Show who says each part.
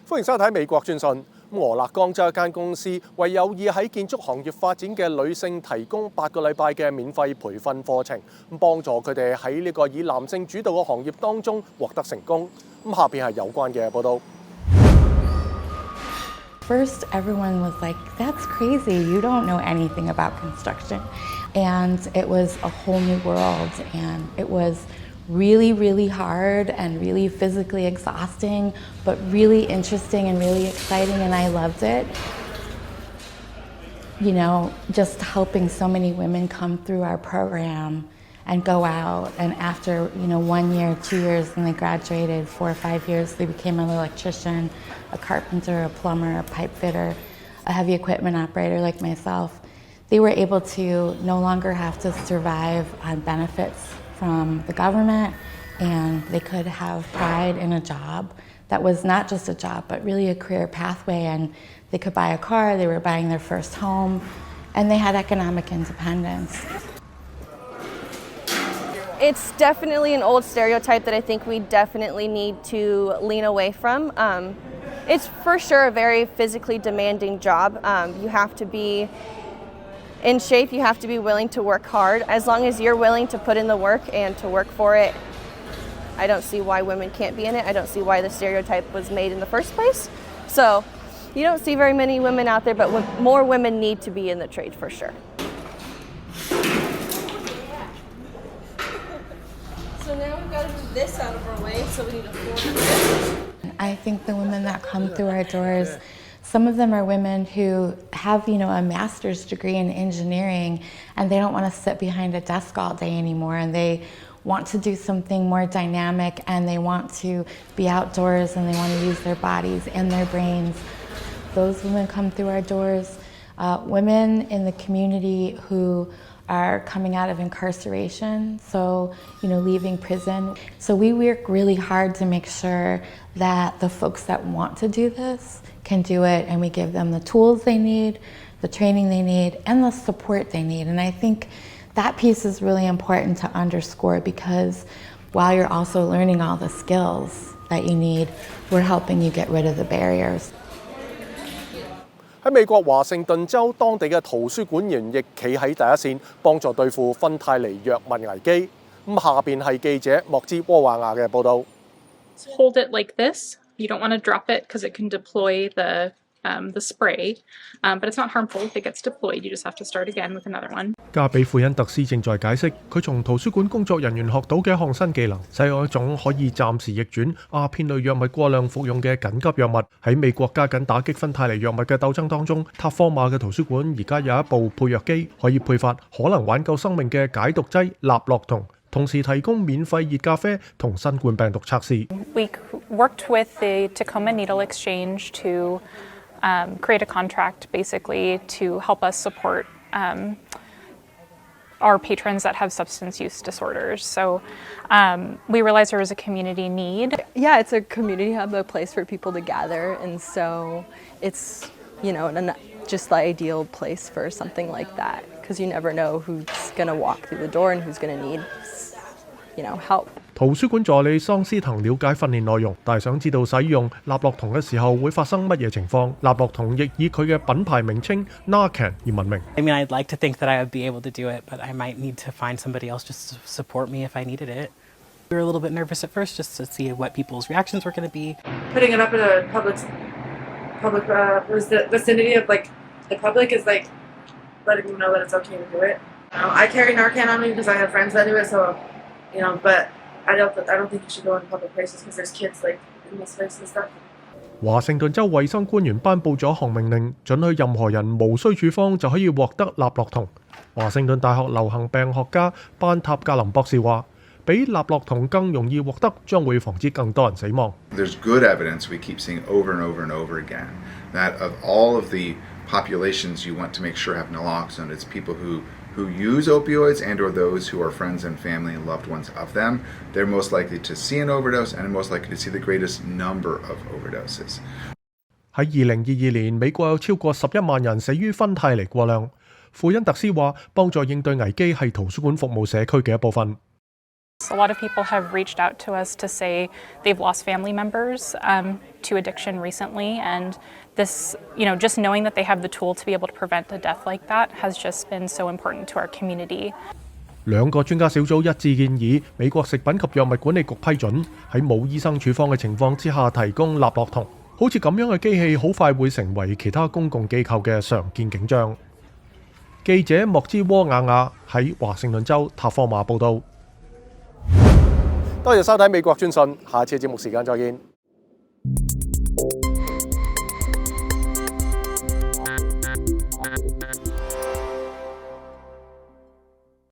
Speaker 1: 歡迎收睇美國專訊。俄勒岡州一間公司為有意喺建築行業發展嘅女性提供8個禮拜嘅免費培訓課程，幫助佢哋喺呢個以男性主導嘅行業當中獲得成功。下邊係有關嘅報導。
Speaker 2: First, everyone was like, "That's crazy. You don't know anything about construction." And it was a whole new world, and it was really, really hard and really physically exhausting, but really interesting and really exciting, and I loved it. You know, just helping so many women come through our program and go out, and after, 1 year, 2 years, and they graduated, 4 or 5 years, they became an electrician, a carpenter, a plumber, a pipe fitter, a heavy equipment operator like myself. They were able to no longer have to survive on benefits from the government, and they could have pride in a job that was not just a job, but really a career pathway, and they could buy a car, they were buying their first home, and they had economic independence.
Speaker 3: It's definitely an old stereotype that I think we definitely need to lean away from. It's for sure a very physically demanding job. You have to be in shape, you have to be willing to work hard. As long as you're willing to put in the work and to work for it, I don't see why women can't be in it. I don't see why the stereotype was made in the first place. So you don't see very many women out there, but more women need to be in the trade for sure.
Speaker 4: So now we've got to do this out of our way, so we need to form this.
Speaker 2: I think the women that come through our doors, some of them are women who have, a master's degree in engineering, and they don't want to sit behind a desk all day anymore, and they want to do something more dynamic, and they want to be outdoors, and they want to use their bodies and their brains. Those women come through our doors. Women in the community who are coming out of incarceration, so, leaving prison. So we work really hard to make sure that the folks that want to do this can do it, and we give them the tools they need, the training they need, and the support they need. And I think that piece is really important to underscore, because while you're also learning all the skills that you need, we're helping you get rid of the barriers.
Speaker 1: 喺美國華盛頓州當地嘅圖書館員亦企喺第一線，幫助對付芬太尼藥物危機。下邊係記者莫茲戈瓦婭嘅報導。
Speaker 5: Hold it like this. You don't want to drop it because it can deploy the spray, but it's not harmful if it gets deployed. You just have to start again with another one.
Speaker 1: 加比庫恩特斯正在解釋佢從圖書館工作人員學到嘅一項新技能，使用一種可以暫時逆轉鴉片類藥物過量服用嘅緊急藥物。喺美國加緊打擊芬太尼藥物嘅鬥爭當中，塔科馬嘅圖書館而家有一部配藥機，可以配發可能挽救生命嘅解毒劑納洛酮，同時提供免費熱咖啡同新冠病毒測試。
Speaker 5: We worked with the Tacoma Needle Exchange to create a contract basically to help us support our patrons that have substance use disorders. So we realized there was a community need.
Speaker 4: Yeah, it's a community hub, a place for people to gather, and so it's, just the ideal place for something like that, because you never know who's going to walk through the door and who's going to need, help.
Speaker 1: 圖書館助理桑斯滕了解訓練內容，但係想知道使用納洛酮嘅時候會發生乜嘢情況。納洛酮亦以佢嘅品牌名稱 Narcan 而聞名。
Speaker 6: I mean, I'd like to think that I would be able to do it, but I might need to find somebody else just to support me if I needed it. We were a little bit nervous at first just to see what people's reactions were going to be.
Speaker 7: Putting it up in a public vicinity of the public is letting them know that it's okay to do it. I carry Narcan on me because I have friends that do it, so but I don't think you should go in public places because there's kids in this place and stuff. 華盛頓州衛生官員頒布咗項命令，准許任何人無需處方就可以獲得納洛酮。華盛頓大學流行病學家班塔格林博士話，比納洛酮更容易獲得，將會防止更多人死亡。
Speaker 8: There's good evidence we keep seeing over and over and over again that of all of the populations you want to make sure have naloxone, it's people who use opioids and or those who are friends and family and loved ones of them. They're most likely to see an overdose and most likely to see the greatest number of overdoses. 喺2022年，美國有超過11萬人死於芬太尼過量。庫恩特斯話，幫助應對危機係圖書館服務社區嘅一部分。
Speaker 5: A lot of people have reached out to us to say they've lost family members to addiction recently, and this, just knowing that they have the tool to be able to prevent a death like that has just been so important to our community.
Speaker 1: 兩個專家小組一致建議，美國食品及藥物管理局批准喺冇醫生處方嘅情況之下提供納樂酮。好似咁樣嘅機器，好快會成為其他公共機構嘅常見景象。記者莫茲戈瓦婭喺華盛頓州塔科馬報道。
Speaker 9: 多謝收睇美國專訊，下次節目時間再見。